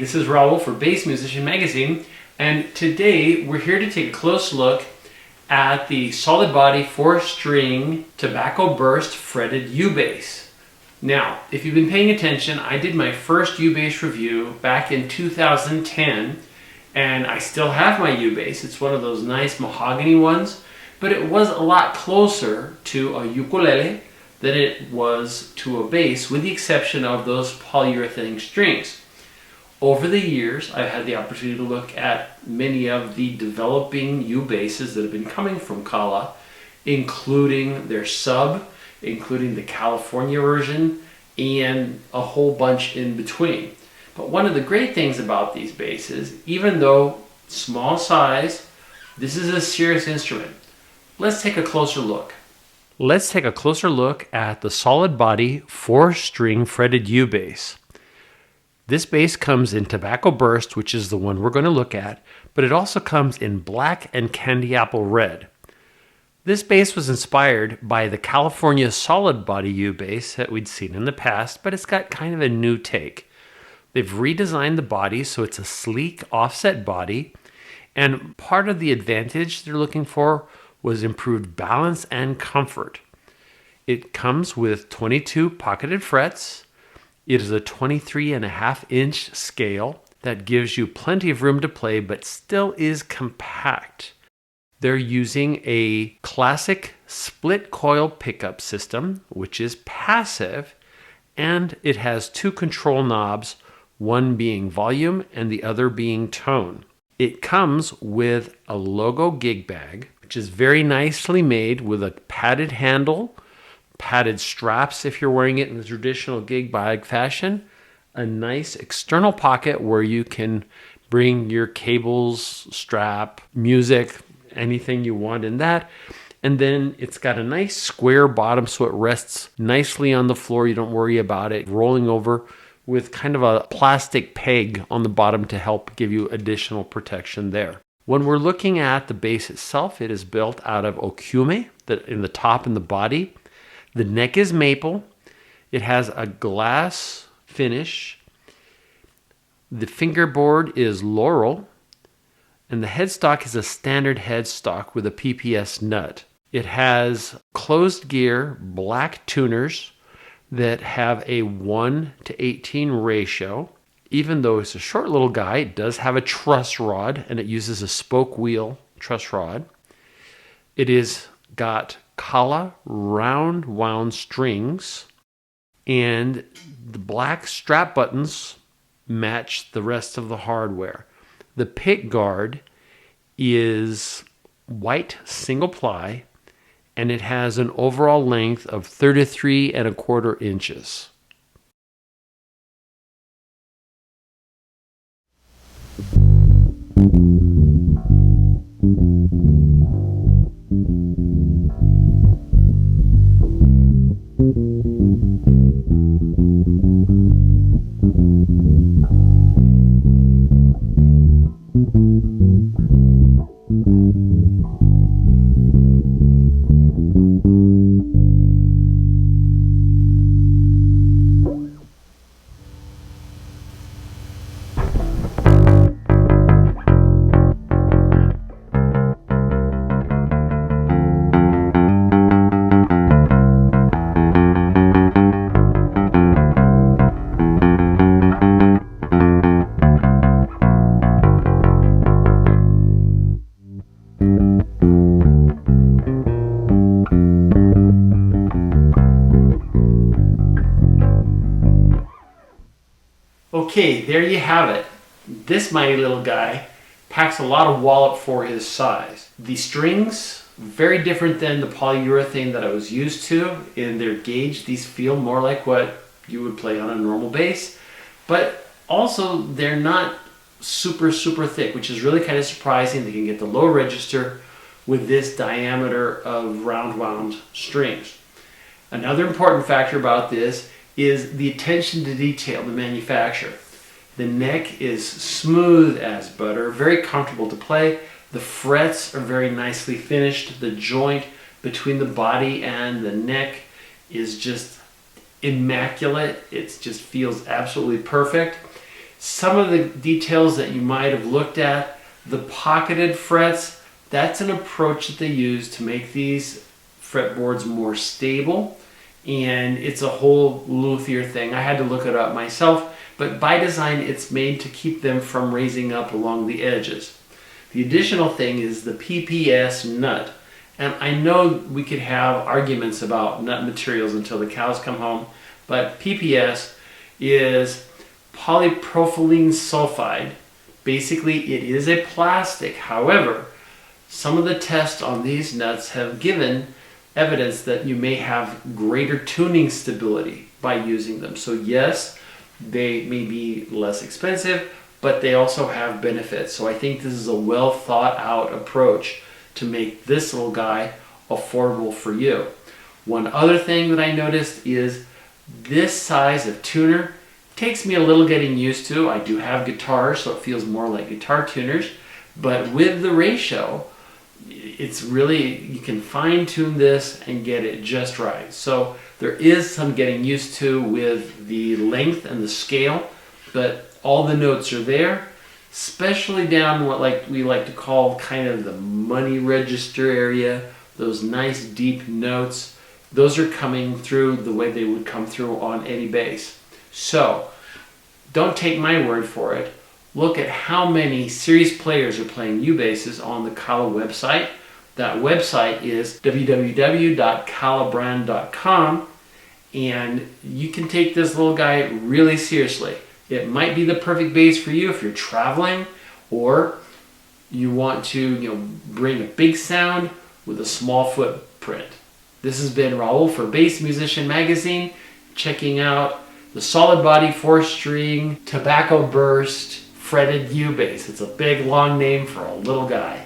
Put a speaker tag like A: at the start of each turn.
A: this is Raul for Bass Musician Magazine, and today we're here to take a close look at the solid body 4-string tobacco burst fretted U-bass. Now, if you've been paying attention, I did my first U-bass review back in 2010, and I still have my U-bass. It's one of those nice mahogany ones, but it was a lot closer to a ukulele than it was to a bass, with the exception of those polyurethane strings. Over the years, I've had the opportunity to look at many of the developing U-basses that have been coming from Kala, including their sub, including the California version, and a whole bunch in between. But one of the great things about these basses, even though small size, this is a serious instrument. Let's take a closer look. Let's take a closer look at the solid body 4-string fretted U-bass. This bass comes in Tobacco Burst, which is the one we're going to look at, but it also comes in black and candy apple red. This bass was inspired by the California solid body U-bass that we'd seen in the past, but it's got kind of a new take. They've redesigned the body so it's a sleek offset body, and part of the advantage they're looking for was improved balance and comfort. It comes with 22 pocketed frets. It is a 23.5-inch scale that gives you plenty of room to play, but still is compact. They're using a classic split coil pickup system, which is passive, and it has 2 control knobs, one being volume and the other being tone. It comes with a logo gig bag, which is very nicely made with a padded handle, padded straps if you're wearing it in the traditional gig bag fashion, a nice external pocket where you can bring your cables, strap, music, anything you want in that. And then it's got a nice square bottom so it rests nicely on the floor. You don't worry about it rolling over, with kind of a plastic peg on the bottom to help give you additional protection there. When we're looking at the bass itself, it is built out of okume in the top and the body. The neck is maple. It has a glass finish. The fingerboard is laurel. And the headstock is a standard headstock with a PPS nut. It has closed gear black tuners that have a 1:18 ratio. Even though it's a short little guy, it does have a truss rod, and it uses a spoke wheel truss rod. It is got Kala round wound strings, and the black strap buttons match the rest of the hardware. The pick guard is white single ply, and it has an overall length of 33.25 inches. Okay, there you have it. This mighty little guy packs a lot of wallop for his size. The strings, very different than the polyurethane that I was used to in their gauge. These feel more like what you would play on a normal bass, but also they're not super thick, which is really kind of surprising. They can get the low register with this diameter of round wound strings. Another important factor about this is the attention to detail, the manufacturer. The neck is smooth as butter, very comfortable to play. The frets are very nicely finished. The joint between the body and the neck is just immaculate. It just feels absolutely perfect. Some of the details that you might have looked at, the pocketed frets, that's an approach that they use to make these fretboards more stable, and it's a whole luthier thing. I had to look it up myself, but by design it's made to keep them from raising up along the edges. The additional thing is the PPS nut. And I know we could have arguments about nut materials until the cows come home, but PPS is polypropylene sulfide. Basically, it is a plastic. However, some of the tests on these nuts have given evidence that you may have greater tuning stability by using them. So yes, they may be less expensive, but they also have benefits. So I think this is a well thought out approach to make this little guy affordable for you. One other thing that I noticed is this size of tuner takes me a little getting used to. I do have guitars, so it feels more like guitar tuners, but with the ratio, it's really, you can fine tune this and get it just right. So there is some getting used to with the length and the scale, but all the notes are there, especially down what we like to call kind of the money register area, those nice deep notes. Those are coming through the way they would come through on any bass. So don't take my word for it. Look at how many serious players are playing U-basses on the Kala website. That website is www.kalabrand.com, and you can take this little guy really seriously. It might be the perfect bass for you if you're traveling, or you want to bring a big sound with a small footprint. This has been Raul for Bass Musician Magazine, checking out the solid body 4-string tobacco burst fretted U bass. It's a big long name for a little guy.